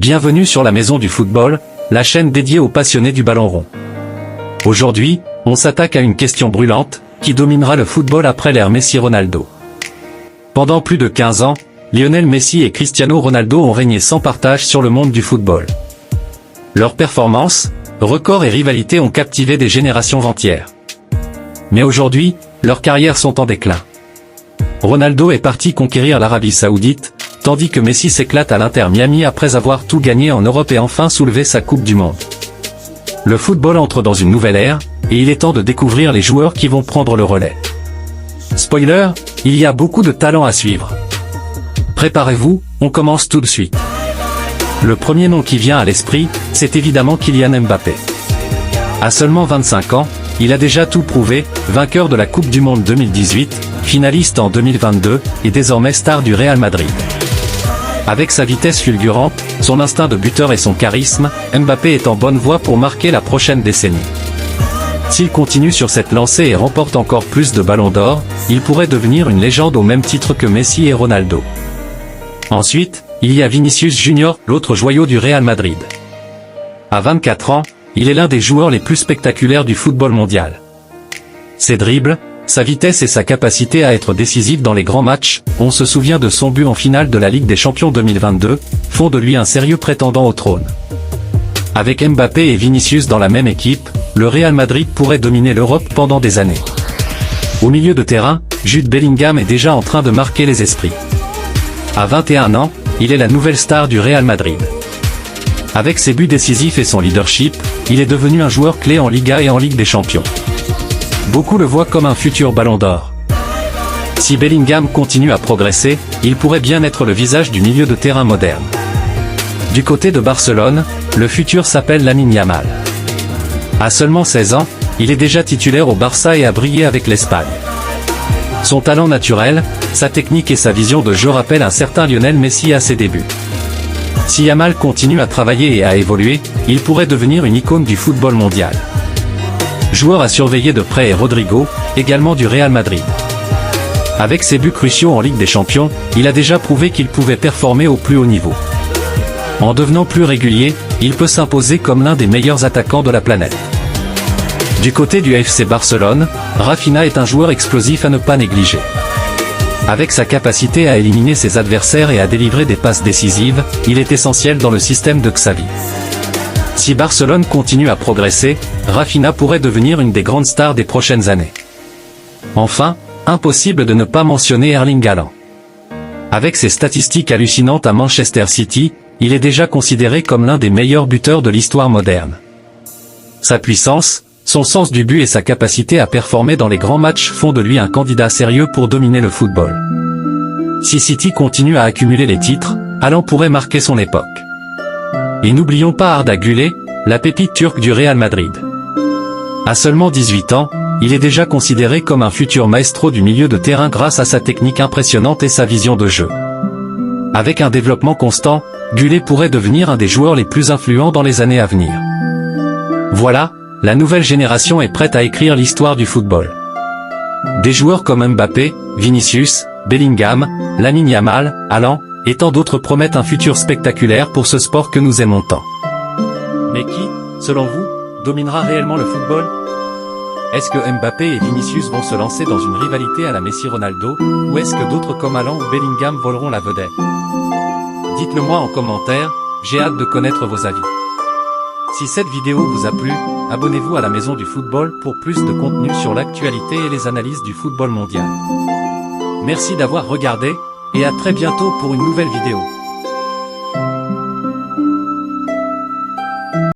Bienvenue sur la Maison du Football, la chaîne dédiée aux passionnés du ballon rond. Aujourd'hui, on s'attaque à une question brûlante, qui dominera le football après l'ère Messi-Ronaldo. Pendant plus de 15 ans, Lionel Messi et Cristiano Ronaldo ont régné sans partage sur le monde du football. Leurs performances, records et rivalités ont captivé des générations entières. Mais aujourd'hui, leurs carrières sont en déclin. Ronaldo est parti conquérir l'Arabie Saoudite, tandis que Messi s'éclate à l'Inter Miami après avoir tout gagné en Europe et enfin soulevé sa Coupe du Monde. Le football entre dans une nouvelle ère, et il est temps de découvrir les joueurs qui vont prendre le relais. Spoiler, il y a beaucoup de talent à suivre. Préparez-vous, on commence tout de suite. Le premier nom qui vient à l'esprit, c'est évidemment Kylian Mbappé. À seulement 25 ans, il a déjà tout prouvé, vainqueur de la Coupe du Monde 2018, finaliste en 2022, et désormais star du Real Madrid. Avec sa vitesse fulgurante, son instinct de buteur et son charisme, Mbappé est en bonne voie pour marquer la prochaine décennie. S'il continue sur cette lancée et remporte encore plus de ballons d'or, il pourrait devenir une légende au même titre que Messi et Ronaldo. Ensuite, il y a Vinicius Junior, l'autre joyau du Real Madrid. À 24 ans, il est l'un des joueurs les plus spectaculaires du football mondial. Ses dribbles, sa vitesse et sa capacité à être décisif dans les grands matchs, on se souvient de son but en finale de la Ligue des Champions 2022, font de lui un sérieux prétendant au trône. Avec Mbappé et Vinicius dans la même équipe, le Real Madrid pourrait dominer l'Europe pendant des années. Au milieu de terrain, Jude Bellingham est déjà en train de marquer les esprits. À 21 ans, il est la nouvelle star du Real Madrid. Avec ses buts décisifs et son leadership, il est devenu un joueur clé en Liga et en Ligue des Champions. Beaucoup le voient comme un futur ballon d'or. Si Bellingham continue à progresser, il pourrait bien être le visage du milieu de terrain moderne. Du côté de Barcelone, le futur s'appelle Lamine Yamal. À seulement 16 ans, il est déjà titulaire au Barça et a brillé avec l'Espagne. Son talent naturel, sa technique et sa vision de jeu rappellent un certain Lionel Messi à ses débuts. Si Yamal continue à travailler et à évoluer, il pourrait devenir une icône du football mondial. Joueur à surveiller de près est Rodrigo, également du Real Madrid. Avec ses buts cruciaux en Ligue des Champions, il a déjà prouvé qu'il pouvait performer au plus haut niveau. En devenant plus régulier, il peut s'imposer comme l'un des meilleurs attaquants de la planète. Du côté du FC Barcelone, Rafinha est un joueur explosif à ne pas négliger. Avec sa capacité à éliminer ses adversaires et à délivrer des passes décisives, il est essentiel dans le système de Xavi. Si Barcelone continue à progresser, Rafinha pourrait devenir une des grandes stars des prochaines années. Enfin, impossible de ne pas mentionner Erling Haaland. Avec ses statistiques hallucinantes à Manchester City, il est déjà considéré comme l'un des meilleurs buteurs de l'histoire moderne. Sa puissance, son sens du but et sa capacité à performer dans les grands matchs font de lui un candidat sérieux pour dominer le football. Si City continue à accumuler les titres, Haaland pourrait marquer son époque. Et n'oublions pas Arda Güler, la pépite turque du Real Madrid. À seulement 18 ans, il est déjà considéré comme un futur maestro du milieu de terrain grâce à sa technique impressionnante et sa vision de jeu. Avec un développement constant, Güler pourrait devenir un des joueurs les plus influents dans les années à venir. Voilà, la nouvelle génération est prête à écrire l'histoire du football. Des joueurs comme Mbappé, Vinicius, Bellingham, Lamine Yamal, Haaland, et tant d'autres promettent un futur spectaculaire pour ce sport que nous aimons tant. Mais qui, selon vous, dominera réellement le football? Est-ce que Mbappé et Vinicius vont se lancer dans une rivalité à la Messi-Ronaldo, ou est-ce que d'autres comme Haaland ou Bellingham voleront la vedette? Dites-le moi en commentaire, j'ai hâte de connaître vos avis. Si cette vidéo vous a plu, abonnez-vous à la Maison du Football pour plus de contenu sur l'actualité et les analyses du football mondial. Merci d'avoir regardé, et à très bientôt pour une nouvelle vidéo.